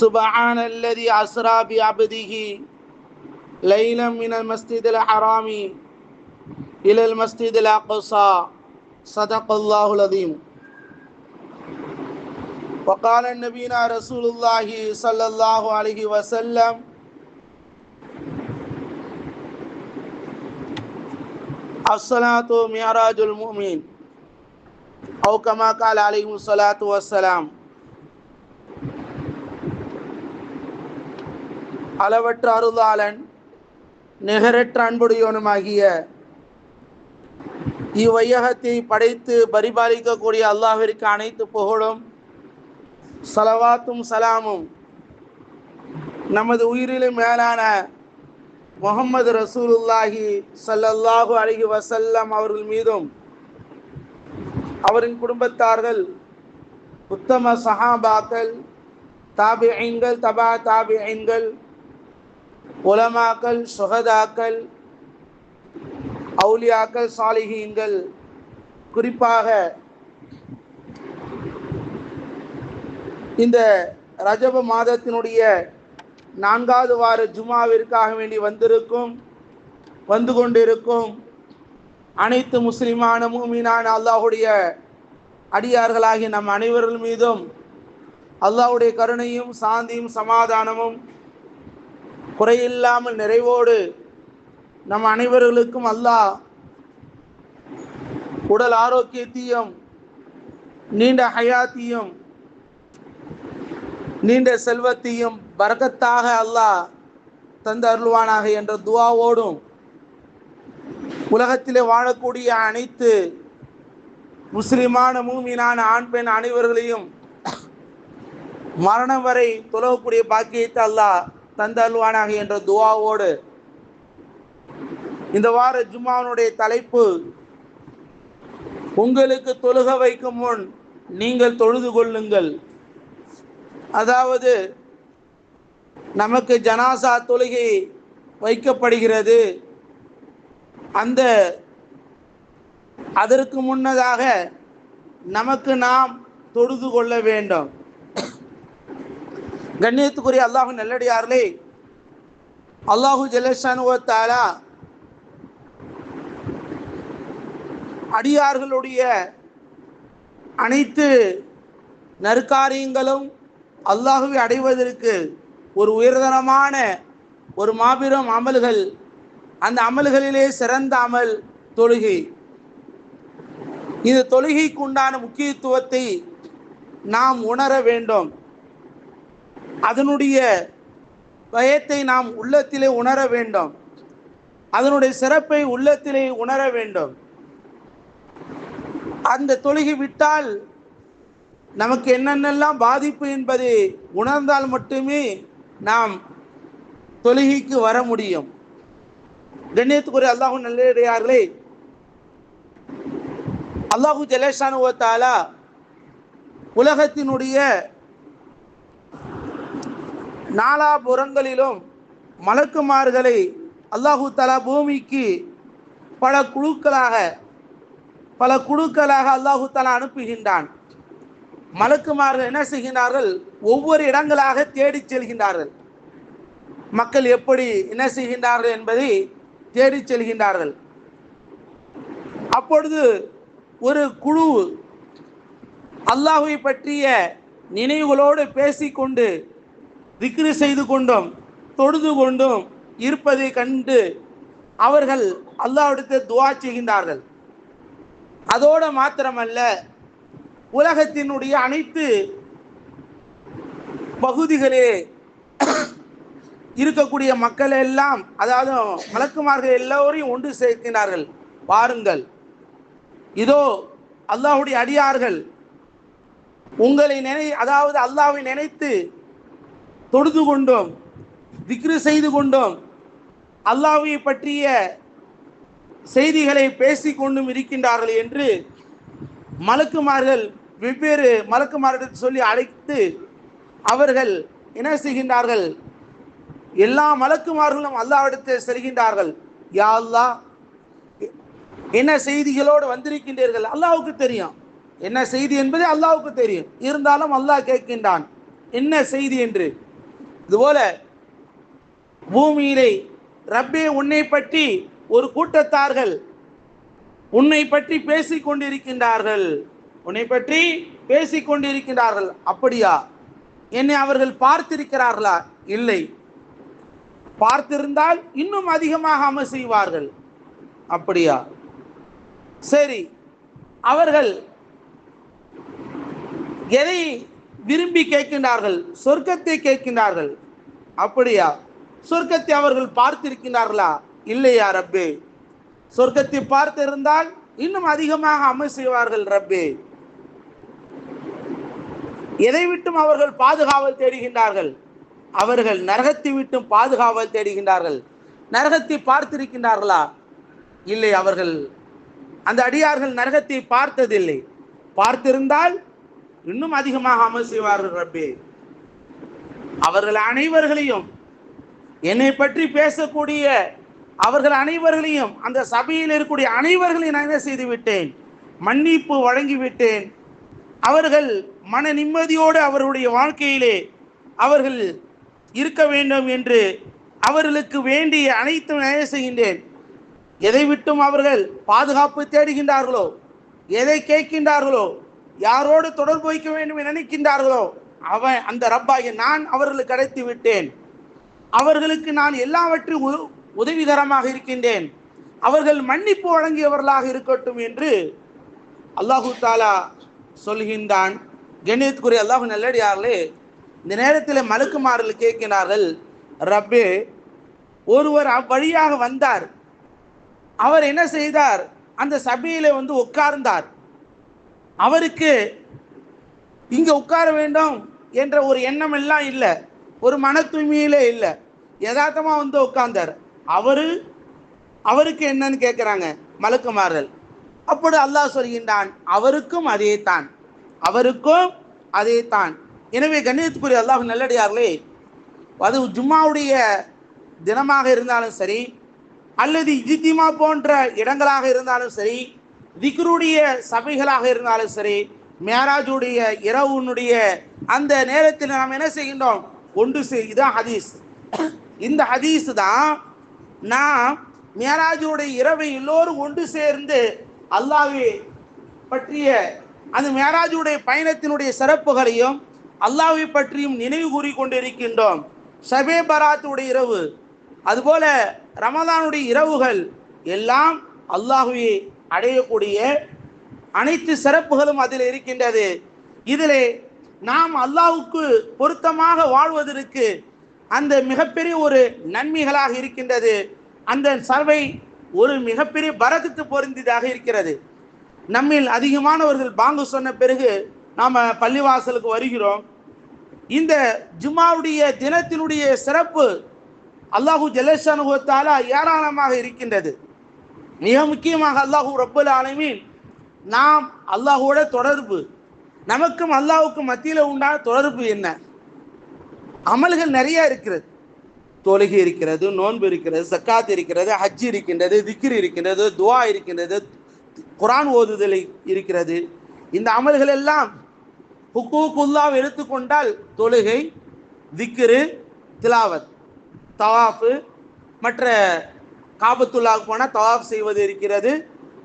سبحان الذي أسرى بعبده ليلا من المسجد الحرام إلى المسجد الأقصى صدق الله العظيم. وقال نبينا رسول الله صلى الله عليه وسلم الصلاة معراج المؤمن أو كما قال عليه الصلاة والسلام. அளவற்ற அருளாளன் நிகரற்ற அன்புடையவனுமாகிய இவ்வையகத்தை படைத்து பரிபாலிக்கக்கூடிய அல்லாஹ்விற்கு அனைத்து புகழும் ஸலவாத்தும் சலாமும் நமது உயிரிலும் மேலான முஹம்மது ரசூலுல்லாஹி ஸல்லல்லாஹு அலைஹி வஸல்லம் அவர்கள் மீதும் அவரின் குடும்பத்தார்கள் உத்தம சஹாபாக்கள் தாபிஈன்கள் தபா தாபிஈன்கள் உலமாக்கள் சுஹதாக்கள் அவுலியாக்கள் சாலிஹீன்கள் குறிப்பாக இந்த ரஜப மாதத்தினுடைய 4வது வார ஜுமாவிற்காக வேண்டி வந்து கொண்டிருக்கும் அனைத்து முஸ்லிமான மூமினான அல்லாஹுடைய அடியார்களாகிய நம் அனைவர்கள் மீதும் அல்லாஹ்வுடைய கருணையும் சாந்தியும் சமாதானமும் குறையில்லாமல் நிறைவோடு நம் அனைவர்களுக்கும் அல்லாஹ் உடல் ஆரோக்கியத்தையும் நீண்ட ஹயாத்தையும் நீண்ட செல்வத்தையும் பரக்கத்தாக அல்லாஹ் தந்து அருள்வானாக என்ற துஆவோடும் உலகத்திலே வாழக்கூடிய அனைத்து முஸ்லிமான மூமினான ஆண் பெண் அனைவர்களையும் மரணம் வரை தொழக்கூடிய பாக்கியத்தை அல்லாஹ் தந்து அருள்வானாக என்ற துஆவோடு இந்த வார ஜும்மாவுடைய தலைப்பு உங்களுக்கு தொழுக வைக்கும் முன் நீங்கள் தொழுது கொள்ளுங்கள். அதாவது நமக்கு ஜனாசா தொழுகை வைக்கப்படுகிறது, அதற்கு முன்னதாக நமக்கு நாம் தொழுது கொள்ள வேண்டும். கண்ணியத்துக்குரிய அல்லாஹ் நல்லடியார்களே, அல்லாஹு ஜல்லஷானு வ தஆலா அடியார்களுடைய அனைத்து நற்காரியங்களும் அல்லாஹ்வை அடைவதற்கு ஒரு உயர்தரமான ஒரு மாபெரும் அமல்கள், அந்த அமல்களிலே சிறந்த அமல் தொழுகை. இந்த தொழுகைக்கு உண்டான முக்கியத்துவத்தை நாம் உணர வேண்டும். அதனுடைய பயத்தை நாம் உள்ளத்திலே உணர வேண்டும். அதனுடைய சிறப்பை உள்ளத்திலே உணர வேண்டும். அந்த தொழுகை விட்டால் நமக்கு என்னென்னலாம் பாதிப்பு என்பதை உணர்ந்தால் மட்டுமே நாம் தொழுகைக்கு வர முடியும். கண்ணியத்துக்குரிய அல்லாஹ் நல்லடியார்களே, அல்லாஹு ஜல்லஷானு வ தஆலா உலகத்தினுடைய நாலாபுறங்களிலும் மலக்குமார்களை அல்லாஹு தஆலா பூமிக்கு பல குழுக்களாக அல்லாஹு தஆலா அனுப்புகின்றான். மலக்குமார்கள் என்ன செய்கின்றார்கள்? ஒவ்வொரு இடங்களாக தேடி செல்கின்றார்கள். மக்கள் எப்படி என்ன செய்கின்றார்கள் என்பதை தேடி செல்கின்றார்கள். அப்பொழுது ஒரு குழு அல்லாஹ்வை பற்றிய நினைவுகளோடு பேசிக்கொண்டு திக்ரு செய்து கொண்டும் தொழுது கொண்டும் இருப்பதை கண்டு அவர்கள் அல்லாஹ்விடத்தில் துஆ செய்கின்றார்கள். அதோடு மாத்திரமல்ல, உலகத்தினுடைய அனைத்து பகுதிகளிலே இருக்கக்கூடிய மக்கள் எல்லாம், அதாவது மலக்குமார்கள் எல்லோரையும் ஒன்று சேர்க்கிறார்கள். பாருங்கள், இதோ அல்லாஹ்வுடைய அடியார்கள் உங்களை அதாவது அல்லாஹ்வை நினைத்து தொழுது கொண்டோம், திக்ரு செய்து கொண்டோம், அல்லாஹ்வை பற்றிய செய்திகளை பேசிக்கொண்டும் இருக்கின்றார்கள் என்று மலக்குமார்கள் வெவ்வேறு மலக்குமார்களிடம் சொல்லி அழைத்து அவர்கள் என்ன செய்கின்றார்கள்? எல்லா மலக்குமார்களும் அல்லாஹ்விடத்தில் செல்கின்றார்கள். யா அல்லாஹ், என்ன செய்திகளோடு வந்திருக்கின்றீர்கள்? அல்லாஹ்வுக்கு தெரியும் என்ன செய்தி என்பது, அல்லாஹ்வுக்கு தெரியும். இருந்தாலும் அல்லாஹ் கேட்கின்றான் என்ன செய்தி என்று. இதுபோல பூமியிலே ரப்பே உன்னை பற்றி ஒரு கூட்டத்தார்கள் உன்னை பற்றி பேசிக் கொண்டிருக்கின்றார்கள், உன்னை பற்றி பேசிக் கொண்டிருக்கின்றார்கள். அப்படியா? என்னை அவர்கள் பார்த்திருக்கிறார்களா? இல்லை. பார்த்திருந்தால் இன்னும் அதிகமாக அமல் செய்வார்கள். அப்படியா? சரி, அவர்கள் எதை விரும்பி கேட்கின்றார்கள்? சொர்க்கத்தை கேட்கின்றார்கள். அப்படியா? சொர்க்கத்தை அவர்கள் பார்த்திருக்கிறார்களா? இல்லையா ரப்பே? சொர்க்கத்தை பார்த்திருந்தால் இன்னும் அதிகமாக அமல் செய்வார்கள் ரப்பே. எதை விட்டும் அவர்கள் பாதுகாவல் தேடுகின்றார்கள்? அவர்கள் நரகத்தை விட்டும் பாதுகாவல் தேடுகின்றார்கள். நரகத்தை பார்த்திருக்கின்றார்களா? இல்லை, அவர்கள் அந்த அடியார்கள் நரகத்தை பார்த்ததில்லை. பார்த்திருந்தால் இன்னும் அதிகமாக அமல் செய்வார்கள் ரப்பே. அவர்கள் அனைவர்களையும், என்னை பற்றி பேசக்கூடிய அவர்கள் அனைவர்களையும், அந்த சபையில் இருக்கக்கூடிய அனைவர்களையும் நான் என்ன செய்து விட்டேன்? மன்னிப்பு வழங்கிவிட்டேன். அவர்கள் மன நிம்மதியோடு அவர்களுடைய வாழ்க்கையிலே அவர்கள் இருக்க வேண்டும் என்று அவர்களுக்கு வேண்டிய அனைத்தும் நான் செய்கின்றேன். எதை விட்டும் அவர்கள் பாதுகாப்பு தேடுகின்றார்களோ, எதை கேட்கின்றார்களோ, யாரோடு தொடர்பு வைக்க வேண்டும் என நினைக்கின்றார்களோ, அந்த ரப்பாகிய நான் அவர்களுக்கு கிடைத்து விட்டேன். அவர்களுக்கு நான் எல்லாவற்றையும் உதவிகரமாக இருக்கின்றேன். அவர்கள் மன்னிப்பு வழங்கியவர்களாக இருக்கட்டும் என்று அல்லாஹு தாலா சொல்கின்றான். கண்ணியத்துக்குரிய அல்லாஹ் நல்லடியார்களே, இந்த நேரத்தில் மலக்குமார்கள் கேட்கிறார்கள், ரப்பே, ஒருவர் அவ்வழியாக வந்தார். அவர் என்ன செய்தார்? அந்த சபையில உட்கார்ந்தார். அவருக்கு இங்க உட்கார வேண்டும் என்ற ஒரு எண்ணம் எல்லாம் இல்லை, ஒரு மன தூய்மையிலே இல்லை, யதார்த்தமா உட்கார்ந்தார். அவருக்கு என்னன்னு கேட்கிறாங்க மலக்குமார்கள். அப்படி அல்லாஹ் சொல்கின்றான், அவருக்கும் அதே தான், அவருக்கும் அதே தான். எனவே கண்ணியத்துக்குரிய அல்லாஹ் நல்லடியார்களே, அது ஜும்மாவுடைய தினமாக இருந்தாலும் சரி, அல்லது இஜ்திமா போன்ற இடங்களாக இருந்தாலும் சரி, திக்ருடைய சபைகளாக இருந்தாலும் சரி, மேராஜுடைய இரவுனுடைய அந்த நேரத்தில் நாம் என்ன செய்கின்றோம்? ஒன்று இதான் ஹதீஸ். இந்த ஹதீஸ் தான் நாம் மேராஜுடைய இரவை எல்லோரும் ஒன்று சேர்ந்து அல்லாஹ்வை பற்றிய அந்த மேராஜுடைய பயணத்தினுடைய சிறப்புகளையும் அல்லாஹ்வை பற்றியும் நினைவு கூறி கொண்டிருக்கின்றோம். ஷபே பராத்துடைய இரவு, அதுபோல ரமதானுடைய இரவுகள் எல்லாம் அல்லாஹ்வை அடையக்கூடிய அனைத்து சிறப்புகளும் அதில் இருக்கின்றது. இதிலே நாம் அல்லாஹ்வுக்கு பொருத்தமாக வாழ்வதற்கு அந்த மிகப்பெரிய ஒரு நன்மைகளாக இருக்கின்றது. அந்த சபை ஒரு மிகப்பெரிய பரக்கத்து பொருந்தியதாக இருக்கிறது. நம்மில் அதிகமானவர்கள் பாங்கு சொன்ன பிறகு நாம் பள்ளிவாசலுக்கு வருகிறோம். இந்த ஜும்மாவுடைய தினத்தினுடைய சிறப்பு அல்லாஹு ஜல்லஷானஹு வ தஆலா ஏராளமாக இருக்கின்றது. மிக முக்கியமாக அல்லாஹு ரப்பல் ஆலமீன், நாம் அல்லாஹோட தொடர்பு, நமக்கும் அல்லாஹுக்கும் மத்தியில் உண்டான தொடர்பு என்ன? அமல்கள் நிறைய இருக்கிறது. தொழுகை இருக்கிறது, நோன்பு இருக்கிறது, சக்காத் இருக்கிறது, ஹஜ் இருக்கின்றது, திக்ர் இருக்கின்றது, துவா இருக்கின்றது, குர்ஆன் ஓதுதல் இருக்கிறது. இந்த அமல்கள் எல்லாம் ஹுக்கூக்குல்லாஹ் எடுத்துக்கொண்டால் தொழுகை, திக்ரு, திலாவத், தவாஃபு, மற்ற காபத்துல்லாஹ் போனால் தவாஃப் செய்வது இருக்கிறது,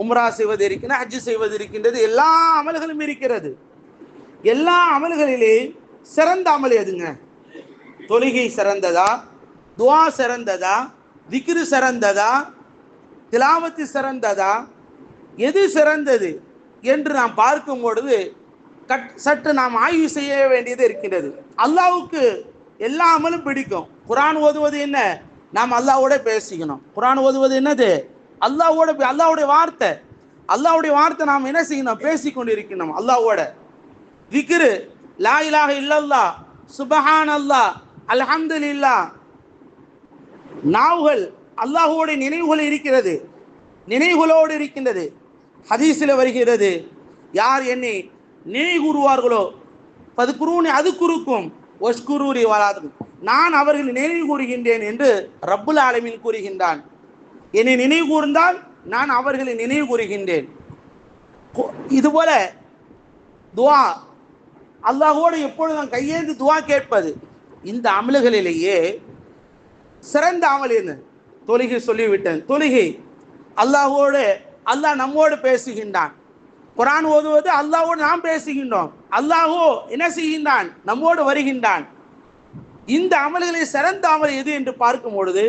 உம்ரா செய்வது இருக்கிறது, ஹஜ் செய்வது இருக்கின்றது, எல்லா அமல்களும் இருக்கிறது. எல்லா அமல்களிலே சிறந்த அமல் எதுங்க? தொழுகை சிறந்ததா? துவா சிறந்ததா? திக்ரு சிறந்ததா? திலாவத்து சிறந்ததா? எது சிறந்தது என்று நாம் பார்க்கும் பொழுது சற்று நாம் ஆய்வு செய்ய வேண்டியது இருக்கின்றது. அல்லாஹ்வுக்கு எல்லா அமலும் பிடிக்கும். குர்ஆன் ஓதுவது என்ன? நாம் அல்லாஹ்வோட பேசிக்கணும். குர்ஆன் ஓதுவது என்னது? அல்லாஹ்வுடைய வார்த்தை. அல்லாஹ்வுடைய வார்த்தை நாம் என்ன செய்யணும்? பேசிக்கொண்டிருக்கணும் அல்லாஹ்வோட. திக்ரு, லா இலாஹ இல்லல்லாஹ், சுப்ஹானல்லாஹ், அல்ஹம்துலில்லாஹ். நாவுகள் அல்லாஹ்வுடைய நினைவுகள் இருக்கிறது, நினைவுகளோடு இருக்கின்றது. ஹதீஸில் வருகிறது, யார் என்னை நினைவு கூறுவார்களோ பதுக்குருனி அது குறுக்கும் ஒஸ்குரூரி வராது, நான் அவர்கள் நினைவு கூறுகின்றேன் என்று ரப்புல் ஆலமீன் கூறுகின்றான். என்னை நினைவு கூர்ந்தால் நான் அவர்களை நினைவு கூறுகின்றேன். இதுபோல துவா, அல்லாஹ்வோடு எப்பொழுதும் கையேந்து துவா கேட்பது. இந்த அமல்களிலேயே சிறந்த அமல் என்ன? தொழுகை சொல்லிவிட்டேன். தொழுகை அல்லாஹோடு, அல்லாஹ் நம்மோடு பேசுகின்றான். குர்ஆன் ஓதுவது அல்லாஹோடு நாம் பேசுகின்றோம். அல்லாஹோ என்ன செய்கின்றான்? நம்மோடு வருகின்றான். இந்த அமல்களில் சிறந்த அமல் எது என்று பார்க்கும் பொழுது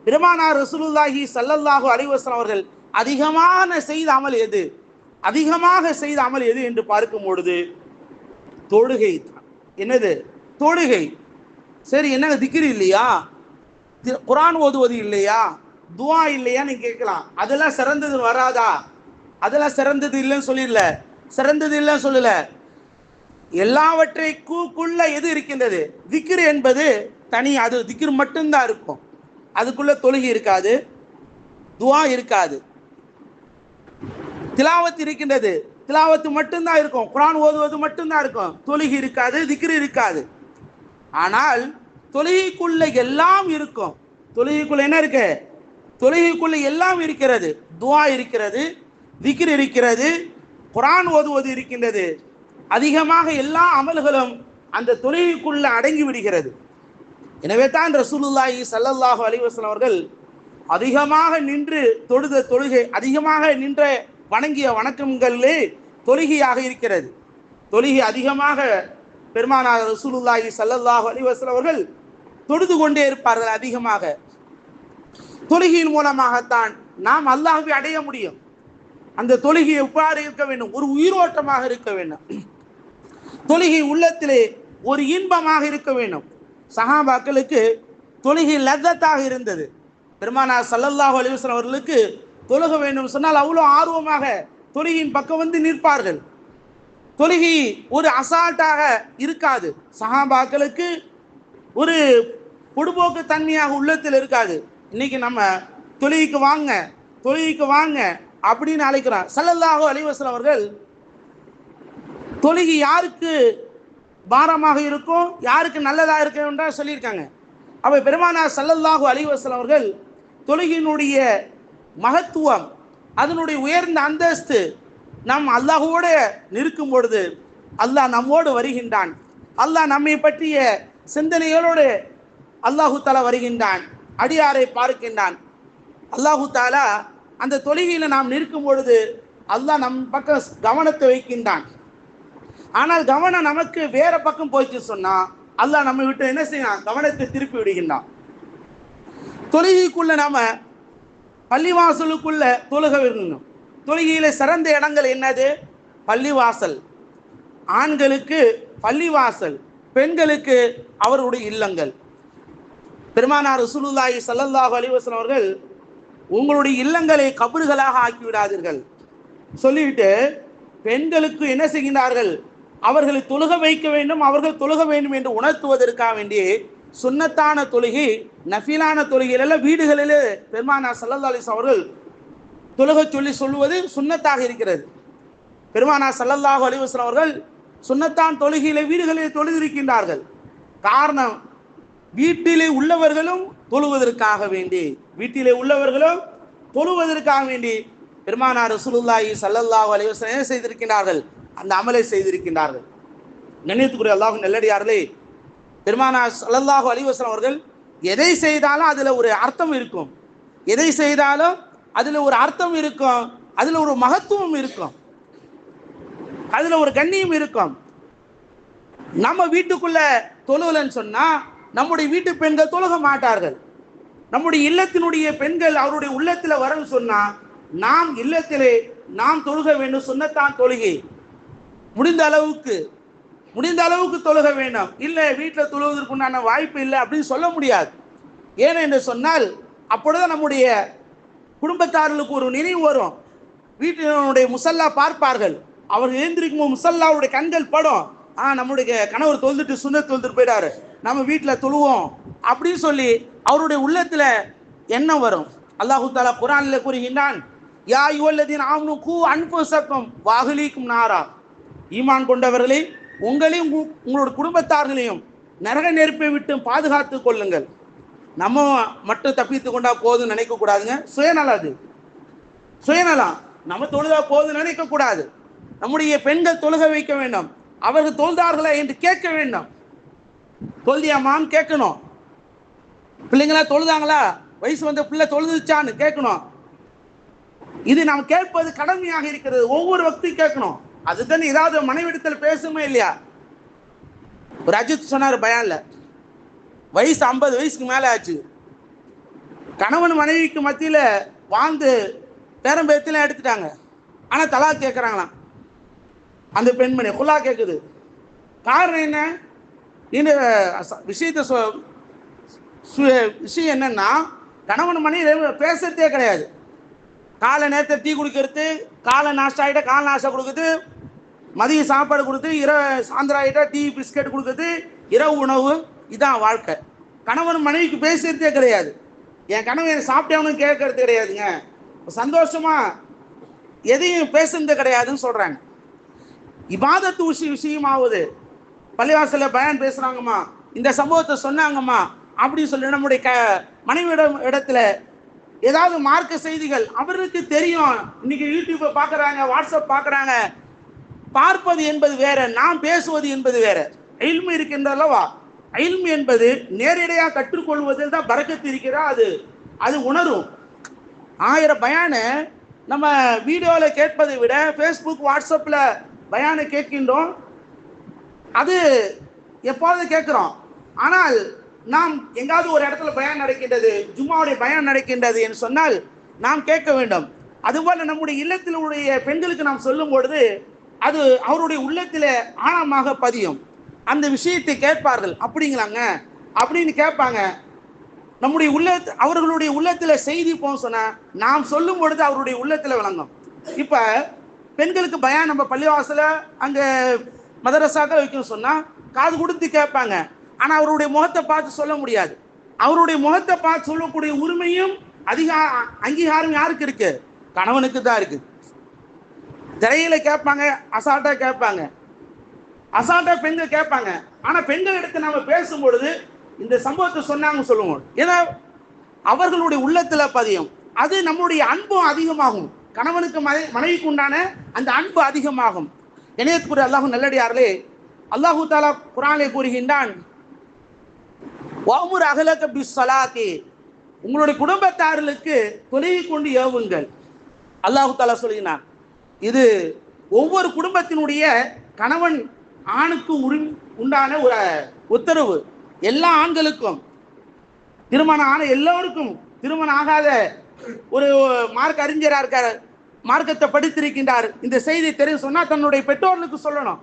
பெருமானார் ரசூலுல்லாஹி ஸல்லல்லாஹு அலைஹி வஸல்லம் அவர்கள் அதிகமாக செய்த அமல் எது? அதிகமாக செய்த அமல் எது என்று பார்க்கும் பொழுது தொழுகை தான். என்னது? தொழுகை. சரி, என்னங்க திக்ர் இல்லையா, குர்ஆன் ஓதுவது இல்லையா, துஆ இல்லையா நீங்க கேட்கலாம். அதெல்லாம் சிறந்தது வராதா? அதெல்லாம் சிறந்தது இல்லைன்னு சொல்லிடல, சிறந்தது இல்லைன்னு சொல்லல. எல்லாவற்றைக்குள்ள எது இருக்கின்றது? திக்ர் என்பது தனி, அது திக்ர் மட்டும்தான் இருக்கும். அதுக்குள்ள தொழுகை இருக்காது, துஆ இருக்காது. திலாவத் இருக்கின்றது, திலாவத்து மட்டும்தான் இருக்கும், குர்ஆன் ஓதுவது மட்டும்தான் இருக்கும், தொழுகை இருக்காது, திக்ர் இருக்காது. ஆனால் தொழுகைக்குள்ள எல்லாம் இருக்கும். தொழுகைக்குள்ள என்ன இருக்கு? தொழுகைக்குள்ள எல்லாம் இருக்கிறது. துஆ இருக்கிறது, திக்ர் இருக்கிறது, குர்ஆன் ஓதுவது இருக்கின்றது. அதிகமாக எல்லா அமல்களும் அந்த தொழுகைக்குள்ள அடங்கி விடுகிறது. எனவே தான் ரசூலுல்லாஹி ஸல்லல்லாஹு அலைஹி வஸல்லம் அவர்கள் அதிகமாக நின்று தொழுத தொழுகை, அதிகமாக நின்ற வணங்கிய வணக்கங்களிலே தொழுகையாக இருக்கிறது. தொழுகை அதிகமாக பெருமானார் ரசூலுல்லாஹி ஸல்லல்லாஹு அலைஹி வஸல்லம் அவர்கள் தொழுது கொண்டே இருப்பார்கள். அதிகமாக தொழுகையின் மூலமாகத்தான் நாம் அல்லாஹ்வை அடைய முடியும். அந்த தொழுகை எவ்வாறு இருக்க வேண்டும்? ஒரு உயிரோட்டமாக இருக்க வேண்டும். தொழுகை உள்ளத்திலே ஒரு இன்பமாக இருக்க வேண்டும். சஹாபாக்களுக்கு தொழுகை லzzத்தாக இருந்தது. பெருமானார் ஸல்லல்லாஹு அலைஹி வஸல்லம் அவர்களுக்கு தொழுக வேண்டும் சொன்னால் அவ்வளோ ஆர்வமாக தொழுகையின் பக்கம் வந்து நிற்பார்கள். தொழுகை ஒரு அசால்ட்டாக இருக்காது. சஹாபாக்களுக்கு ஒரு பொடுபோக்கு தன்மையாக உள்ளத்தில் இருக்காது. இன்னைக்கு நம்ம தொழுகைக்கு வாங்க, தொழுகைக்கு வாங்க அப்படின்னு அழைக்கிறார். ஸல்லல்லாஹு அலைஹி வஸல்லம் அவர்கள் தொழுகை யாருக்கு பாரமாக இருக்கும், யாருக்கு நல்லதாக இருக்கும் என்றால் சொல்லியிருக்காங்க. அப்போ பெருமானார் ஸல்லல்லாஹு அலைஹி வஸல்லம் அவர்கள் தொழுகையினுடைய மகத்துவம், அதனுடைய உயர்ந்த அந்தஸ்து, நாம் அல்லாஹ்வோடு நிற்கும் பொழுது அல்லாஹ் நம்மோடு வருகின்றான். அல்லாஹ் நம்மை பற்றிய சிந்தனைகளோடு அல்லாஹு தஆலா வருகின்றான், அடியாரை பார்க்கின்றான். அல்லாஹு தஆலா அந்த தொழுகையில் நாம் நிற்கும் பொழுது அல்லாஹ் நம் பக்கம் கவனத்தை வைக்கின்றான். ஆனால் கவனம் நமக்கு வேற பக்கம் போயிட்டு சொன்னா அல்லாஹ் நம்ம விட்டு என்ன செய்யலாம்? கவனத்தை திருப்பி விடுகின்றான். தொழுகைக்குள்ள நாம பள்ளிவாசலுக்குள்ள தொழுக வேண்டும். தொழுகையில சிறந்த இடங்கள் என்னது? பள்ளிவாசல். ஆண்களுக்கு பள்ளிவாசல், பெண்களுக்கு அவருடைய இல்லங்கள். பெருமானார் ரசூலுல்லாஹி ஸல்லல்லாஹு அலைஹி வஸல்லம் அவர்கள் உங்களுடைய இல்லங்களை கபறுகளாக ஆக்கிவிடாதீர்கள் சொல்லிவிட்டு பெண்களுக்கு என்ன செய்கின்றார்கள்? அவர்களை தொழுக வைக்க வேண்டும், அவர்கள் தொழுக வேண்டும் என்று உணர்த்துவதற்காக வேண்டி சுன்னத்தான தொழுகை, நஃபிலான தொழுகையில வீடுகளிலே பெருமானார் ஸல்லல்லாஹு அலைஹி வஸல்லம் அவர்கள் தொழுக சொல்லி சொல்லுவது சுன்னத்தாக இருக்கிறது. பெருமானார் ஸல்லல்லாஹு அலைஹி வஸல்லம் அவர்கள் சுன்னத்தான் தொழுகையிலே வீடுகளிலே தொழுதிருக்கின்றார்கள். காரணம், வீட்டிலே உள்ளவர்களும் தொழுவதற்காக வேண்டி, வீட்டிலே உள்ளவர்களும் தொழுவதற்காக வேண்டி பெருமானார் ரசூலுல்லாஹி ஸல்லல்லாஹு அலைஹி வஸல்லம் என்ன செய்திருக்கிறார்கள்? அந்த அமலை செய்திருக்கின்றார்கள். கண்ணியத்துக்குரிய அல்லாஹ்வின் நல்லடியார்களே, பெருமானார் ஸல்லல்லாஹு அலைஹி வஸல்லம் அவர்கள் எதை செய்தாலும் அதுல ஒரு அர்த்தம் இருக்கும். எதை செய்தாலும் அதுல ஒரு அர்த்தம் இருக்கும், அதுல ஒரு மகத்துவம் இருக்கும், அதுல ஒரு கண்ணியம் இருக்கும். நம்ம வீட்டுக்குள்ள தொழுகலன்னு சொன்னா நம்முடைய வீட்டு பெண்கள் தொழுக மாட்டார்கள். நம்முடைய இல்லத்தினுடைய பெண்கள் அவருடைய உள்ளத்துல வரன்னு சொன்னா நாம் இல்லத்திலே நாம் தொழுக வேண்டும். சுன்னத்தான் தொழுகை முடிந்த அளவுக்கு தொழுக வேண்டும். இல்லை வீட்டில் தொழுவதற்குண்டான வாய்ப்பு இல்லை அப்படின்னு சொல்ல முடியாது. ஏனென்று சொன்னால் அப்பொழுது நம்முடைய குடும்பத்தார்களுக்கு ஒரு நினைவு வரும். வீட்டினுடைய முசல்லா பார்ப்பார்கள். அவர்கள் எழுந்திருக்கும் முசல்லாவுடைய கண்கள் படும். நம்முடைய கணவர் தொழுதுட்டு சுன்னத் தொழுதுட்டு போயிடாரு, நம்ம வீட்டில் தொழுவோம் அப்படின்னு சொல்லி அவருடைய உள்ளத்துல எண்ணம் வரும். அல்லாஹு தஆலா குர்ஆனில் கூறுகின்றான், யா அய்யுஹல்லதீன ஆமனூ கூ அன்ஃபுஸக்கும் வ அஹ்லீக்கும் நாரா. ஈமான் கொண்டவர்களே, உங்களையும் உங்களோட குடும்பத்தார்களையும் நரக நெருப்பை விட்டு பாதுகாத்து கொள்ளுங்கள். நம்ம மட்டும் தப்பித்து கொண்டா போதும் நினைக்க கூடாதுங்க. சுயநலம், அது சுயநலம். நம்ம தொழுதா போதும் நினைக்க கூடாது. நம்முடைய பெண்கள் தொழுக வைக்க வேண்டும். அவர்கள் தொழுதார்களா என்று கேட்க வேண்டும். தொழுதியாமான்னு கேட்கணும். பிள்ளைங்களா தொழுதாங்களா, வயசு வந்த பிள்ளை தொழுதுச்சான்னு கேட்கணும். இது நாம் கேட்பது கடமையாக இருக்கிறது. ஒவ்வொரு வக்தையும் கேட்கணும். அதுதான் ஏதாவது மனைவிடத்தில் பேசுமே இல்லையா. ஒரு அஜித் சொன்னார் பயான்ல, வயசு 50 வயசுக்கு மேல ஆச்சு, கணவன் மனைவிக்கு மத்தியில வாழ்ந்து பேரம்பேத்தில எடுத்துட்டாங்க, ஆனா தலாக் கேட்கறாங்களாம். அந்த பெண்மணி குலா கேட்குது. காரணம் என்ன? இந்த விஷயம் என்னன்னா, கணவன் மனைவி பேசுறதே கிடையாது. காலை நேரத்தை டீ குடிக்கிறது, காலை நாஷ்டா ஆகிட்டா காலை நாஷ்டா கொடுக்குது, மதிய சாப்பாடு கொடுத்து, சாயந்தரம் ஆகிட்டா டீ பிஸ்கட் கொடுக்குது, இரவு உணவு, இதான் வாழ்க்கை. கணவன் மனைவிக்கு பேசுறதே கிடையாது. என் கணவன் சாப்பிட்டவனு கேட்கறது கிடையாதுங்க, சந்தோஷமா எதையும் பேசுறது கிடையாதுன்னு சொல்றாங்க. இபாதத்து விஷயமாவது பள்ளிவாசல பயான் பேசுறாங்கம்மா, இந்த சம்பவத்தை சொன்னாங்கம்மா அப்படின்னு சொல்லி நம்முடைய மனைவியிடம் இடத்துல ஏதாவது மார்க்க செய்திகள் அவருக்கு தெரியும். இன்னைக்கு யூடியூப்பை பார்க்குறாங்க, வாட்ஸ்அப் பார்க்குறாங்க. பார்ப்பது என்பது வேற, நாம் பேசுவது என்பது வேற. இல்மு இருக்கின்றல்லவா, இல்மு என்பது நேரடியாக கற்றுக்கொள்வதில் தான் பரக்கத்து இருக்கிறா. அது உணரும். 1000 பயான நம்ம வீடியோவில் கேட்பதை விட ஃபேஸ்புக் வாட்ஸ்அப்பில் பயானை கேட்கின்றோம். அது எப்போது கேட்குறோம். ஆனால் நாம் எங்காவது ஒரு இடத்துல பயான் நடக்கின்றது, ஜும்மாவுடைய பயான் நடக்கின்றது என்று சொன்னால் நாம் கேட்க வேண்டும். அதுபோல நம்முடைய இல்லத்தில் உடைய பெண்களுக்கு நாம் சொல்லும் பொழுது அது அவருடைய உள்ளத்தில் ஆழமாக பதியும். அந்த விஷயத்தை கேட்பார்கள். அப்படிங்களாங்க அப்படின்னு கேட்பாங்க. நம்முடைய அவர்களுடைய உள்ளத்தில் செய்தி போகும் சொன்னா நாம் சொல்லும் பொழுது அவருடைய உள்ளத்தில் விளங்கும். இப்ப பெண்களுக்கு பயான் நம்ம பள்ளிவாசல அங்க மதரசாக்கள் வைக்கணும் சொன்னா காது கொடுத்து கேட்பாங்க. ஆனா அவருடைய முகத்தை பார்த்து சொல்ல முடியாது. அவருடைய முகத்தை பார்த்து சொல்லக்கூடிய உரிமையும் அங்கீகாரம் யாருக்கு இருக்கு? கணவனுக்கு தான் இருக்கு. திரையில கேட்பாங்க, அசால்ட்டா கேட்பாங்க, அசால்ட்டா பெண்கள் கேட்பாங்க. ஆனா பெண்கள் எடுத்து நம்ம பேசும் பொழுது இந்த சம்பவத்தை சொன்னாங்க சொல்லுவோம். ஏன்னா அவர்களுடைய உள்ளத்துல பதியும். அது நம்முடைய அன்பும் அதிகமாகும். கணவனுக்கு மனைவிக்கு உண்டான அந்த அன்பு அதிகமாகும். இணையத்துக்குரிய அல்லாஹ் நல்லடியார்களே, அல்லாஹு தாலா குர்ஆனிலே கூறுகின்றான், வஅமுர் அஹ்லக பிஸ்ஸலாத்தி, உங்களுடைய குடும்பத்தார்களுக்கு தொழுகை கொண்டு ஏவுங்கள். அல்லாஹு தாலா சொல்கிறான். இது ஒவ்வொரு குடும்பத்தினுடைய கணவன் ஆணுக்கு உண்டான ஒரு உத்தரவு. எல்லா ஆண்களுக்கும், திருமணம் ஆன எல்லோருக்கும், திருமணம் ஆகாத ஒரு மார்க்க அறிஞராக இருக்கார், மார்க்கத்தை படித்திருக்கின்றார், இந்த செய்தி தெரியும் சொன்னா தன்னுடைய பெற்றோர்களுக்கு சொல்லணும்.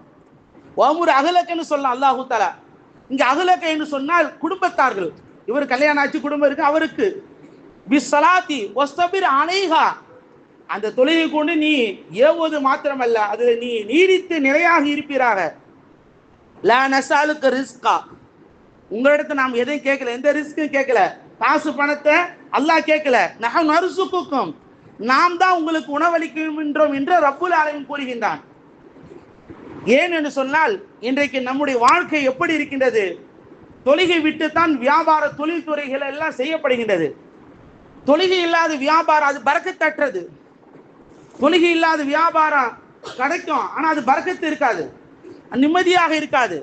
வஅமுர் அஹ்லகன்னு சொல்லலாம் அல்லாஹு தஆலா. இங்க அஹ்லக என்று சொன்னால் குடும்பத்தார்கள். இவர் கல்யாணம் ஆச்சு, குடும்பம் இருக்கு, அவருக்கு பிஸ்ஸலாத்தி வஸ்தபிர் அலைஹா, அந்த தொழுகை கொண்டு நீ ஏவுவது மாத்திரமல்ல, அதுல நீ நீடித்து நிலையாக இருப்பீராக. லா நஸாலுக ரிஸ்கா, உங்களிடத்தை நாம் எதையும் கேட்கல, எந்த ரிஸ்க்கும் கேட்கல, காசு பணத்தை அல்லாஹ் கேட்கல. நஹனு நர்சுகுக்கும், நாம் தான் உங்களுக்கு உணவளிக்கின்றோம் என்று ரப்புல் ஆலமீன் கூறுகின்றான். ஏன் என்று சொன்னால் இன்றைக்கு நம்முடைய வாழ்க்கை எப்படி இருக்கின்றது? தொழுகை விட்டுத்தான் வியாபார தொழில்துறைகள் எல்லாம் செய்யப்படுகின்றது. தொழுகை இல்லாத வியாபாரம் அது பரக்கத்தற்றது. தொழுகை இல்லாத வியாபாரம் கிடைக்கும், ஆனா அது பரக்கத்து இருக்காது, நிம்மதியாக இருக்காது.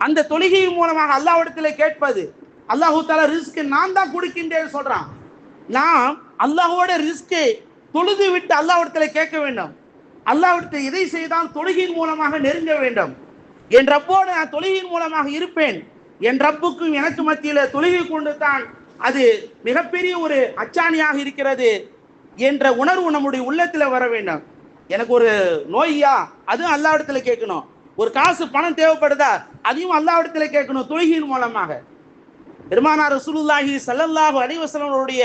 அந்த தொழுகையின் மூலமாக அல்லாஹ்விடத்தில் கேட்பது, அல்லாஹு தஆலா ரிஸ்க் நான் தான் கொடுக்கின்றேன் சொல்றான். நாம் அல்லாஹ்வோட ரிஸ்கை தொழுது விட்டு அல்லாஹ்விடத்தில் கேட்க வேண்டும். அல்லாஹ்விடத்தில் எதை செய்தால் தொழுகையின் மூலமாக நெருங்க வேண்டும். என் ரப்போடு நான் தொழுகையின் மூலமாக இருப்பேன், என் ரப்புக்கும் எனக்கு மத்தியில் தொழுகை கொண்டு தான் அது மிகப்பெரிய ஒரு அச்சாணியாக இருக்கிறது என்ற உணர்வு நம்முடைய உள்ளத்தில் வர வேண்டும். எனக்கு ஒரு நோய்யா, அதுவும் அல்லாஹ்விடத்தில் கேட்கணும். ஒரு காசு பணம் தேவைப்படுதா, அதையும் அல்லாஹ்விடத்தில் கேட்கணும் தொழுகையின் மூலமாக. பெருமானார் ரசூலுல்லாஹி ஸல்லல்லாஹு அலைஹி வஸல்லம் அவருடைய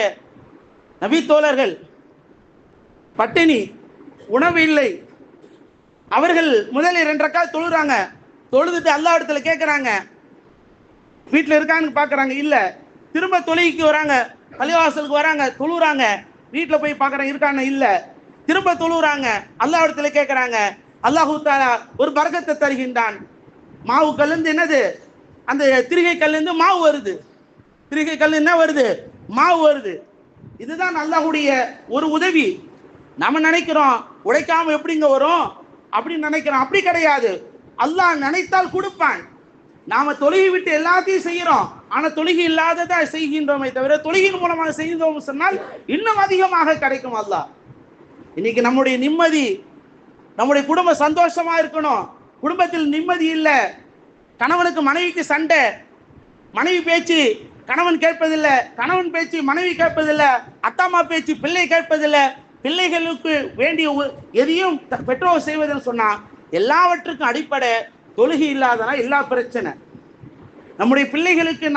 நபி தோழர்கள் பட்டினி, உணவு இல்லை. அவர்கள் முதல் 2 ரக்காத் தொழுறாங்க. தொழுதுட்டு அல்லாஹ்விடத்தில் கேட்குறாங்க, வீட்டில் இருக்கான்னு பார்க்குறாங்க, இல்லை. திரும்ப தொழுகைக்கு வராங்க, பள்ளிவாசலுக்கு வராங்க, தொழுறாங்க. வீட்டில் போய் பார்க்குறாங்க, இருக்கான்னு, இல்லை. திரும்ப தொழுறாங்க, அல்லாஹ்விடத்தில் கேட்குறாங்க. அல்லாஹு தஆலா ஒரு பரக்கத்தை தருகின்றான். மாவு கல்லிருந்து என்னது, அந்த திரிகை கல்லிருந்து மாவு வருது. திரிகை கல் என்ன வருது, மாவு வருது. இதுதான் அல்லாஹ்வுடைய ஒரு உதவி. நம்ம நினைக்கிறோம் உழைக்காம எப்படிங்க வரும் அப்படின்னு நினைக்கிறோம். அப்படி கிடையாது. அல்லாஹ் நினைத்தால் கொடுப்பான். நாம தொழுகை விட்டு எல்லாத்தையும் செய்யறோம், ஆனா தொழுகை இல்லாததா செய்கின்றோமே தவிர தொழுகையின் மூலமாக செய்தோம் சொன்னால் இன்னும் அதிகமாக கிடைக்கும். அல்லாஹ் இன்னைக்கு நம்முடைய நிம்மதி, நம்முடைய குடும்பம் சந்தோஷமா இருக்கணும், குடும்பத்தில் நிம்மதி இல்லை, கணவனுக்கு மனைவிக்கு சண்டை, மனைவி பேச்சு கணவன் கேட்பதில்லை, கணவன் பேச்சு மனைவி கேட்பதில்லை, அத்தாம்மா பேச்சு பிள்ளை கேட்பதில்லை, பிள்ளைகளுக்கு வேண்டிய எதையும் பெற்றோர் செய்வதுன்னு சொன்னா எல்லாவற்றுக்கும் அடிப்படை தொழுகை இல்லாதனா எல்லா பிரச்சனை. நம்முடைய பிள்ளைகளுக்கு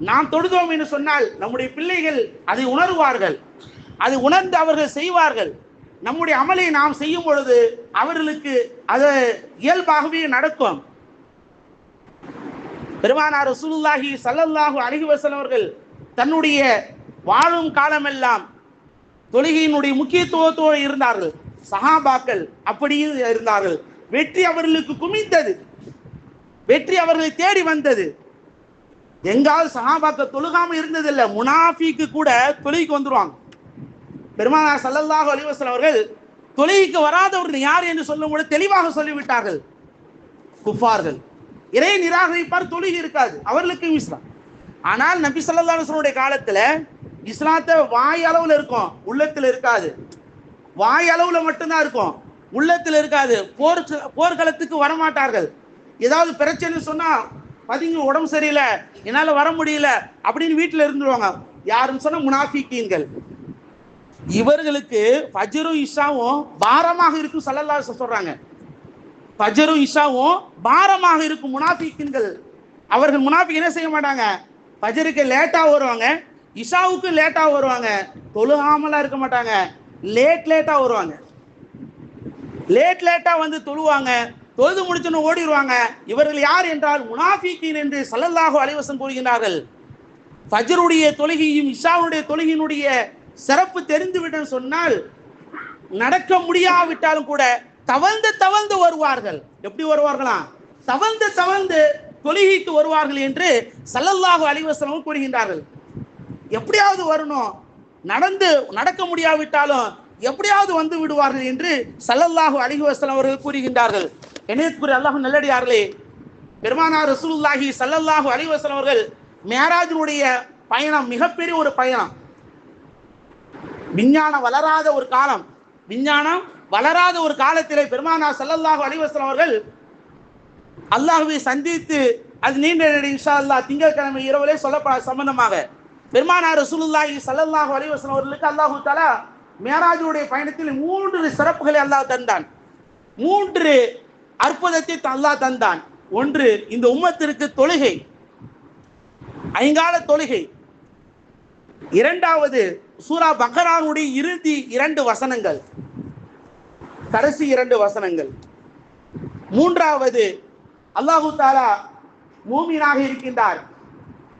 நாம் தொழுதோம் என்று சொன்னால் நம்முடைய பிள்ளைகள் அதை உணர்வார்கள், அதை உணர்ந்து அவர்கள் செய்வார்கள். நம்முடைய அமலை நாம் செய்யும் பொழுது அவர்களுக்கு அது இயல்பாகவே நடக்கும். பெருமானார் ரசூலுல்லாஹி ஸல்லல்லாஹு அலைஹி வஸல்லம் அவர்கள் தன்னுடைய வாழும் காலமெல்லாம் தொழுகையினுடைய முக்கியத்துவத்தோடு இருந்தார்கள். சஹாபாக்கள் அப்படியே இருந்தார்கள். வெற்றி அவர்களுக்கு குமிந்தது, வெற்றி அவர்களை தேடி வந்தது. எங்காவது சஹாபாக்கள் தொழுகாம இருந்ததில்லை. முனாஃபிக்கு கூட தொழுகைக்கு வந்துருவாங்க. பெருமானார் ஸல்லல்லாஹு அலைஹி வஸல்லம் அவர்கள் தொழுகைக்கு வராதவர்கள் யார் என்று சொல்லும்போது தெளிவாக சொல்லிவிட்டார்கள், குஃபார்கள், இறை நிராகரிப்பார், தொழுகை இருக்காது, அவர்களுக்கு இஸ்லாம். ஆனால் நபி ஸல்லல்லாஹு அலைஹி வஸல்லம் காலத்துல இஸ்லாத்தை வாய் அளவுல இருக்கும், உள்ளத்தில் இருக்காது. வாய் அளவுல மட்டும்தான் இருக்கும், உள்ளத்தில் இருக்காது. போர்க்களத்துக்கு வரமாட்டார்கள். ஏதாவது பிரச்சனை சொன்னா பதிங்க உடம்பு சரியில்லை, என்னால வர முடியல அப்படின்னு வீட்டுல இருந்துருவாங்க. யாருன்னு சொன்னா முனாஃபிக்கீன்கள். இவர்களுக்கு ஃபஜ்ரும் இஷாவும் பாரமாக இருக்கும் ஸல்லல்லாஹு அலைஹி வஸல்லம் சொல்றாங்க. ஃபஜ்ரும் இஷாவும் பாரமாக இருக்கும் முனாஃபிக்கீன்கள். அவர்கள் முனாஃபிக் என்ன செய்ய மாட்டாங்க, ஃபஜ்ருக்கு லேட்டா வருவாங்க, இஷாவுக்கு லேட்டா வருவாங்க, தொழுகாமலாம் இருக்க மாட்டாங்க, லேட்டா வருவாங்க, லேட்டா வந்து தொழுவாங்க, தொழுது முடிச்சுன்னு ஓடிடுவாங்க. இவர்கள் யார் என்றால் முனாஃபிகீன் என்று ஸல்லல்லாஹு அலைஹி வஸல்லம் கூறுகிறார்கள். ஃபஜ்ருடைய தொழுகையும் இஷாவுடைய தொழுகையினுடைய சிறப்பு தெரிந்துவிட்டேன்னு சொன்னால் நடக்க முடியாவிட்டாலும் கூட தவழ்ந்து வருவார்கள். எப்படி வருவார்களா, தவழ்ந்து தொழுகைக்கு வருவார்கள் என்று ஸல்லல்லாஹு அலைஹி வஸல்லம் கூறுகின்றார்கள். எப்படியாவது வரணும், நடக்க முடியாவிட்டாலும் எப்படியாவது வந்து விடுவார்கள் என்று ஸல்லல்லாஹு அலைஹி வஸல்லம் அவர்கள் கூறுகின்றார்கள். கண்ணியத்துக்குரிய அல்லாஹ் நல்லடியார்களே, பெருமானார் ரசூலுல்லாஹி ஸல்லல்லாஹு அலைஹி வஸல்லம் அவர்கள் மேராஜினுடைய பயணம் மிகப்பெரிய ஒரு பயணம். விஞ்ஞானம் வளராத ஒரு காலம், விஞ்ஞானம் வளராத ஒரு காலத்திலே பெருமானார் ஸல்லல்லாஹு அலைஹி வஸல்லம் அவர்கள் அல்லாஹ்வை சந்தித்து, அது நீண்ட இன்ஷா அல்லாஹ் திங்கட்கிழமை இரவிலே சொல்லப்பட சம்பந்தமாக பெருமானார் ரசூலுல்லாஹி ஸல்லல்லாஹு அலைஹி வஸல்லம் அவர்களுக்கு அல்லாஹ் தஆலா மேராஜுடைய பயணத்தில் 3 சிறப்புகளை அல்லாஹ் தந்தான், 3 அற்புதத்தை அல்லாஹ் தந்தான். ஒன்று, இந்த உம்மத்திற்கு தொழுகை, ஐங்கால தொழுகை. இரண்டாவது, சூரா பக்ராவுடைய இறுதி 2 வசனங்கள், கடைசி 2 வசனங்கள். மூன்றாவது, அல்லாஹு தஆலா மூமினாக இருக்கின்றார்,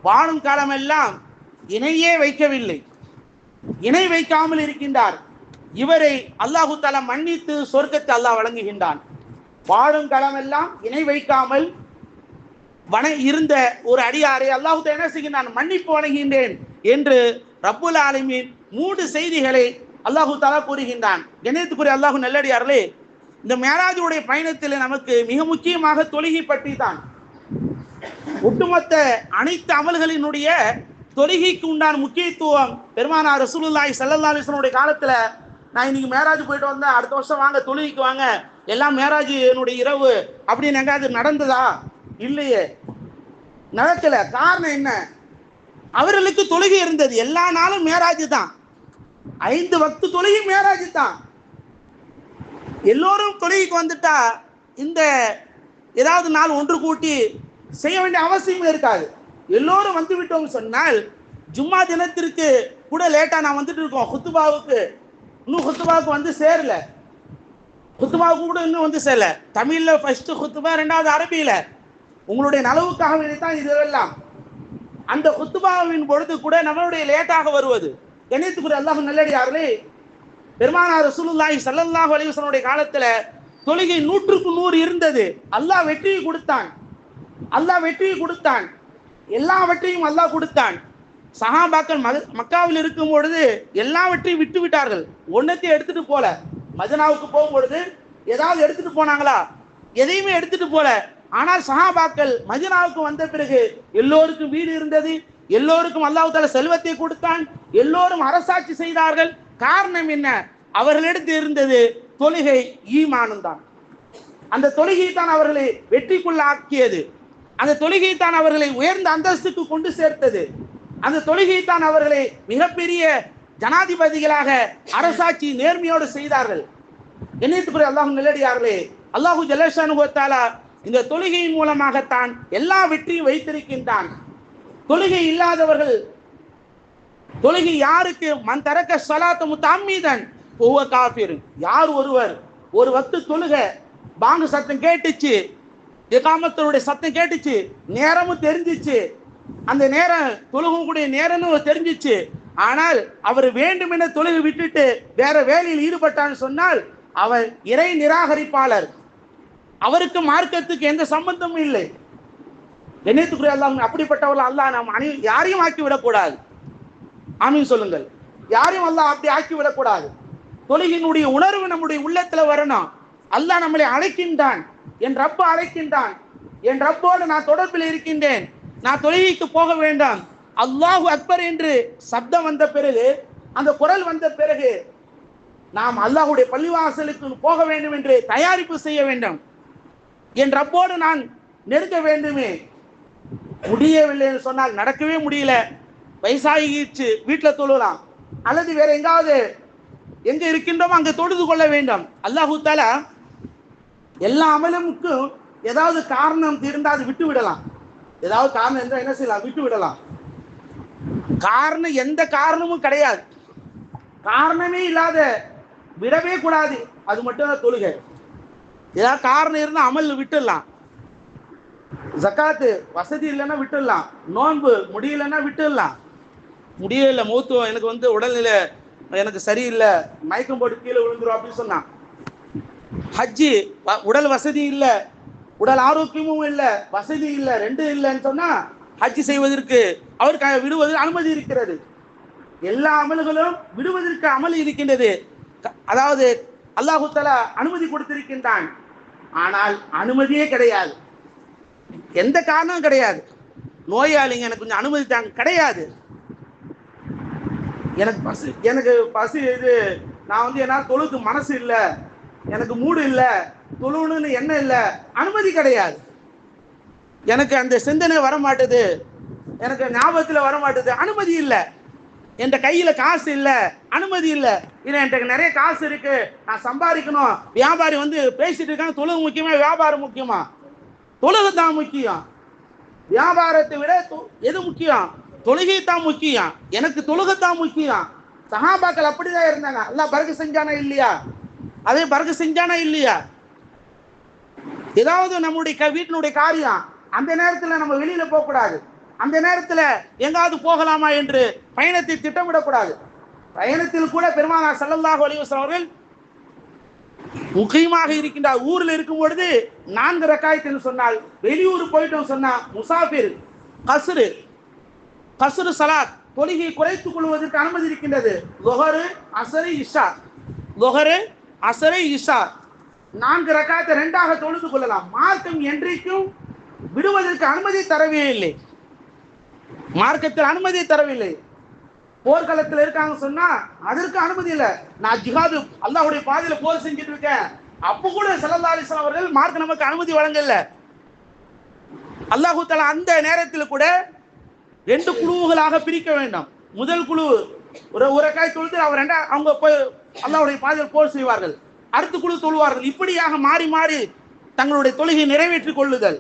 வாழும் காலமெல்லாம் இணையே வைக்கவில்லை, இணை வைக்காமல் இருக்கின்றார். இவரை அல்லாஹு தஆலா மன்னித்து சொர்க்கத்தை அல்லாஹ் வழங்குகின்றான். வாழும் காலமெல்லாம் இணை வைக்காமல் இருந்த ஒரு அடியாரை அல்லாஹு தஆலா என்ன செய்கின்றான், மன்னிப்பு வழங்குகின்றேன் என்று ரப்புல் ஆலமீன் 3 செய்திகளை அல்லாஹு தஆலா கூறுகின்றான். கண்ணியத்துக்குரிய அல்லாஹ் நல்லடியார்களே, இந்த மேராஜுடைய பயணத்தில் நமக்கு மிக முக்கியமாக தொழுகை பற்றி தான். ஒட்டுமொத்த அனைத்து அமல்களினுடைய தொழுகைக்கு உண்டான முக்கியத்துவம் பெருமானார் ரசூலுல்லாஹி ஸல்லல்லாஹு அலைஹி வஸல்லம் காலத்துல, நான் இன்னைக்கு மேராஜ் போயிட்டு வந்தேன், அடுத்த வருஷம் வாங்க தொழுகைக்கு வாங்க, எல்லாம் மேராஜ் என்னுடைய இரவு அப்படின்னு எங்காவது நடந்ததா? இல்லையே, நடக்கல. காரணம் என்ன? அவர்களுக்கு தொழுகை இருந்தது, எல்லா நாளும் மேராஜ் தான், 5 வக்து தொழுகை மேராஜ் தான். எல்லோரும் தொழுகைக்கு வந்துட்டா இந்த ஏதாவது நாள் ஒன்று கூட்டி செய்ய வேண்டிய அவசியம் இருக்காது. எல்லோரும் வந்து விட்டோம் சொன்னால் ஜும்மா தினத்திற்கு கூட லேட்டா நான் வந்துட்டு இருக்கோம், குத்துபாவுக்கு இன்னும் குத்துபாவுக்கு வந்து சேரல, குத்துபாவுக்கு கூட இன்னும் வந்து சேரல. தமிழ்ல ஃபர்ஸ்ட் குத்துபா, 2வது அரபியில. உங்களுடைய நலவுக்காக வேண்டித்தான் இதெல்லாம். அந்த குத்துபாவின் பொழுது கூட நம்மளுடைய லேட்டாக வருவது. கண்ணியத்துக்குரிய அல்லாஹ் நல்லடியார்களே, பெருமானார் ரசூலுல்லாஹி ஸல்லல்லாஹு அலைஹி வஸல்லம் காலத்துல தொழுகை 100க்கு 100 இருந்தது. அல்லாஹ் வெற்றியை கொடுத்தான், அல்லாஹ் வெற்றியை கொடுத்தான், எல்லாவற்றையும் அல்லாஹ் கொடுத்தான். சஹாபாக்கள் மக்காவில் இருக்கும் பொழுது எல்லாவற்றையும் விட்டு விட்டார்கள், ஒன்னத்தையும் எடுத்துட்டு போல. மதீனாவுக்கு போகும் பொழுது ஏதாவது எடுத்துட்டு போனாங்களா? எதையுமே எடுத்துட்டு போல. ஆனால் சஹாபாக்கள் மதீனாவுக்கு வந்த பிறகு எல்லோருக்கும் வீடு இருந்தது, எல்லோருக்கும் அல்லாஹ் தஆலா செல்வத்தை கொடுத்தான், எல்லோரும் அரசாட்சி செய்தார்கள். காரணம் என்ன? அவர்களிடத்தில் இருந்தது தொழுகை, ஈமானும் தான். அந்த தொழுகை தான் அவர்களை வெற்றிக்குள்ள ஆக்கியது. அந்த தொழுகை தான் அவர்களை உயர்ந்த அந்தஸ்துக்கு கொண்டு சேர்த்தது. அந்த தொழுகை தான் அவர்களை மிகப்பெரிய ஜனாதிபதிகளாக அரசாட்சி நேர்மையோடு செய்தார்கள். கண்ணியத்துக்குரிய அல்லாஹ் நல்லடியார்களே, அல்லாஹு ஜல்லஷானு வ தஆலா இந்த தொழுகையின் மூலமாகத்தான் எல்லா வெற்றியும் வைத்திருக்கின்றான். தொழுகை இல்லாதவர்கள், தொழுகை யாருக்கு மன் தரக்க ஸலாத்த முத்தஅம்மீதன் ஹுவ காஃபிர், யார் ஒருவர் ஒரு வக்து தொழுக, பாங்கு சத்தம் கேட்டுச்சு, இகாமத்துடைய சத்தம் கேட்டுச்சு, நேரமும் தெரிஞ்சிச்சு, அந்த நேரம் தொழுகக்கூடிய நேரமும் தெரிஞ்சிச்சு, ஆனால் அவர் வேண்டுமென தொழுகை விட்டுட்டு வேற வேலையில் ஈடுபட்டான்னு சொன்னால் அவர் இறை நிராகரிப்பாளர், அவருக்கு மார்க்கத்துக்கு எந்த சம்பந்தமும் இல்லை. கண்ணியத்துக்குரிய அல்லாஹ் அப்படிப்பட்டவர்கள் அல்லாஹ் நாம் யாரையும் ஆக்கி விடக்கூடாது. ஆமீன் சொல்லுங்கள். யாரையும் அல்லாஹ் அப்படி ஆக்கி விடக்கூடாது. தொழுகையினுடைய உணர்வு நம்முடைய உள்ளத்துல வரணும். அல்லாஹ் நம்மளை அழைக்கின்றான், என் ரப்பு அழைக்கின்றான், என் ரப்போடு நான் தொடர்பில் இருக்கின்றேன், நான் தொழுகைக்கு போக வேண்டாம். அல்லாஹு அக்பர் என்று சப்தம் வந்த பிறகு, அந்த குரல் வந்த பிறகு நாம் அல்லாஹுடைய பள்ளிவாசலுக்கு போக வேண்டும் என்று தயாரிப்பு செய்ய வேண்டும். என் ரப்போடு நான் நெருங்க வேண்டுமே, முடியவில்லை என்று சொன்னால், நடக்கவே முடியல, வயசாகிச்சு, வீட்டில் தொழலாம், அல்லது வேற எங்காவது எங்க இருக்கின்றோமோ அங்க தொழுது கொள்ள வேண்டும். அல்லாஹு தஆலா எல்லா அமலுக்கும் ஏதாவது காரணம் இருந்தால் விட்டு விடலாம். ஏதாவது காரணம் இருந்தால் என்ன செய்யலாம்? விட்டு விடலாம். காரணம் எந்த காரணமும் கிடையாது, காரணமே இல்லாத விடவே கூடாது. அது மட்டும் தான் தொழுகை. ஏதாவது காரணம் இருந்தால் அமல் விட்டுடலாம். ஜக்காத்து வசதி இல்லைன்னா விட்டுடலாம். நோன்பு முடியலன்னா விட்டுடலாம். முடியல, மௌத்துவம், எனக்கு உடல்நிலை எனக்கு சரியில்லை, மயக்கம் போட்டு கீழே விழுந்துரும் அப்படின்னு சொன்னான். ஹஜ்ஜி உடல் வசதி இல்லை, உடல் ஆரோக்கியமும் இல்லை, வசதி இல்லை, ரெண்டும் இல்லைன்னு சொன்னா ஹஜ்ஜி செய்வதற்கு அவருக்கு விடுவதற்கு அனுமதி இருக்கிறது. எல்லா அமல்களும் விடுவதற்கு அமல் இருக்கின்றது. அதாவது அல்லாஹு தஆலா அனுமதி கொடுத்திருக்கின்றான். ஆனால் அனுமதியே கிடையாது, எந்த காரணமும் கிடையாது. நோயாளிங்க எனக்கு கொஞ்சம் அனுமதி தாங்க, கிடையாது. எனக்கு பசி இது, நான் என்ன தொழுக்கு மனசு இல்லை, எனக்கு மூடு இல்லை, தொழுன்னு என்ன இல்லை, அனுமதி கிடையாது. எனக்கு அந்த சிந்தனை வர மாட்டுது, எனக்கு ஞாபகத்தில் வர மாட்டுது, அனுமதி இல்லை. என் கையில காசு இல்லை, அனுமதி இல்லை. இல்லை என்கிட்ட நிறைய காசு இருக்கு, நான் சம்பாதிக்கணும். வியாபாரி பேசிட்டு இருக்காங்க, தொழுகு முக்கியமா வியாபாரம் முக்கியமா? தொழுகு தான் முக்கியம். வியாபாரத்தை விட எது முக்கியம்? தொழுகை தான் முக்கியம். எனக்கு தொழுகத்தான் முக்கியம். சஹாபாக்கள் அப்படிதான் இருந்தாங்க. அல்லாஹ் பரக்கத் செஞ்சானா இல்லையா? அதே பரக்கத் செஞ்சானா இல்லையா? ஏதாவது நம்முடைய வீட்டினுடைய காரியம், அந்த நேரத்தில் நம்ம வெளியில போக கூடாது. அந்த நேரத்தில் எங்காவது போகலாமா என்று பயணத்தை திட்டமிடக்கூடாது. பயணத்தில் கூட பெருமானார் ஸல்லல்லாஹு அலைஹி வஸல்லம் அவர்கள் முக்கியமாக இருக்கின்றார். ஊரில் இருக்கும் பொழுது 4 ரக்காயத் என்று சொன்னால், வெளியூர் போயிட்டோம் சொன்னா முசாஃபிர் கஸ்ரு சலாத், தொழுகை குறைத்துக் கொள்வதற்கு அனுமதி இருக்கின்றது. லுஹர், அஸ்ர், இஷா, லுஹர், அஸ்ர், இஷா 4 ரக்காயத்தை 2ஆக தொழுது கொள்ளலாம். மார்க்கம் என்றைக்கும் விடுவதற்கு அனுமதி தரவே இல்லை. மார்க்கத்தில் அனுமதி தரவில்லை. போர்க்களத்தில் இருக்காங்க சொன்னா அதற்கு அனுமதி இல்லை. நான் ஜிஹாது அல்லாஹ்வுடைய பாதையில போர் செஞ்சுட்டு இருக்கேன், அப்ப கூட ஸல்லல்லாஹு அலைஹி வஸல்லம் அவர்கள் மார்க்க நமக்கு அனுமதி வழங்கல. அல்லாஹ் தஆலா அந்த நேரத்தில் கூட 2 குழுவுகளாக பிரிக்க வேண்டும். முதல் குழு ஒரு ரக்காய் தொழுது அவங்க போய் அல்லாஹ்வுடைய பாதையில் போர் செய்வார்கள், அடுத்த குழு தொழுவார்கள். இப்படியாக மாறி மாறி தங்களுடைய தொழுகையை நிறைவேற்றிக் கொள்ளுதல்.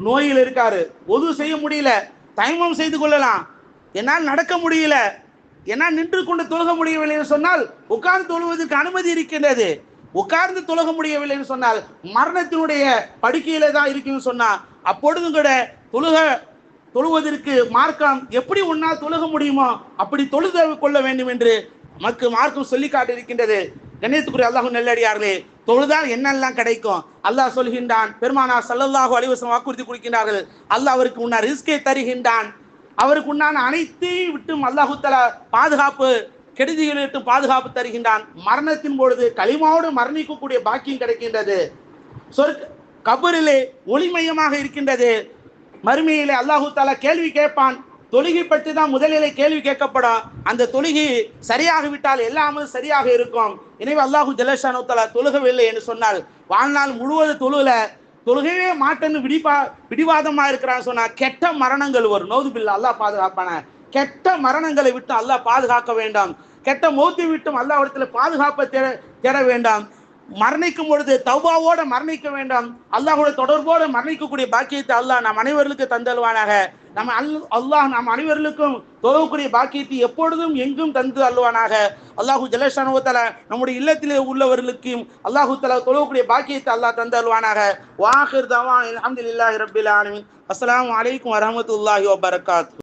நோயில் இருக்காரு, ஒது செய்ய முடியல, தயமம் செய்து கொள்ளலாம். என்னால் நடக்க முடியல, என்னால் நின்று கொண்டு தொழுக முடியவில்லை என்று சொன்னால் உட்கார்ந்து தொழுவதற்கு அனுமதி இருக்கின்றது. உட்கார்ந்து தொழுக முடியவில்லை என்று சொன்னால் மரணத்தினுடைய படுக்கையில தான் இருக்குன்னு சொன்னா அப்பொழுது கூட தொழுவதற்கு மார்க்கம் எப்படி உன்னால் தொழுக முடியுமோ அப்படி தொழுது கொள்ள வேண்டும் என்று நமக்கு மார்க்கம் சொல்லி காட்டி இருக்கின்றது. கண்ணியத்துக்குரிய அல்லாஹ் நல்லடியார்களே, தொழுதால் என்னெல்லாம் கிடைக்கும் அல்லாஹ் சொல்கின்றான். பெருமானார் ஸல்லல்லாஹு அலைஹி வஸல்லம் வாக்குறுதி கொடுக்கின்றார்கள். அல்லாஹ் அவருக்கு உன்னால் ரிஸ்கை தருகின்றான். அவருக்கு உண்டான அனைத்தையும் விட்டும் அல்லாஹ் தஆலா பாதுகாப்பு, கெடுதிகளை விட்டு பாதுகாப்பு தருகின்றான். மரணத்தின் பொழுது களிமாவோடு மரணிக்கக்கூடிய பாக்கியம் கிடைக்கின்றது. கபரிலே ஒளிமயமாக இருக்கின்றது. மறுமையிலே அல்லாஹு தாலா கேள்வி கேட்பான். தொழுகை பற்றி தான் முதலிலே கேள்வி கேட்கப்படும். அந்த தொழுகை சரியாக விட்டால் எல்லாமே சரியாக இருக்கும். எனவே அல்லாஹு ஜல்லஷானு தாலா தொழுகவில்லை என்று சொன்னால் வாழ்நாள் முழுவதும் தொழுகையே மாட்டேன்னு பிடிவாதமா இருக்கிறான்னு சொன்னா கெட்ட மரணங்கள் வரும். நௌதுபில்லா, அல்லாஹ் பாதுகாப்பான. கெட்ட மரணங்களை விட்டு அல்லாஹ் பாதுகாக்க வேண்டாம். கெட்ட மௌத்தை விட்டும் அல்லாஹ்விடத்துல பாதுகாப்பை தேட வேண்டாம். மரணிக்கும் பொழுது தௌபாவோட மரணிக்க வேண்டாம். அல்லாஹோட தொடர்போடு மரணிக்கக்கூடிய பாக்கியத்தை அல்லாஹ் நம் அனைவர்களுக்கு தந்தல்வானாக. அல்லாஹ் நம் அனைவர்களுக்கும் தொழக்கூடிய பாக்கியத்தை எப்பொழுதும் எங்கும் தந்து அல்வானாக. அல்லாஹு ஜல்லஷானு வ தஆலா நம்முடைய இல்லத்திலே உள்ளவர்களுக்கும் அல்லாஹு தஆலா தொழக்கூடிய பாக்கியத்தை அல்லாஹ் தந்தல்வானாக. வாஹிர் தவான் அல்ஹம்துலில்லாஹி ரப்பில் ஆலமீன். அஸ்ஸலாமு அலைக்கும் வரஹ்மத்துல்லாஹி வபரகாத்துஹு.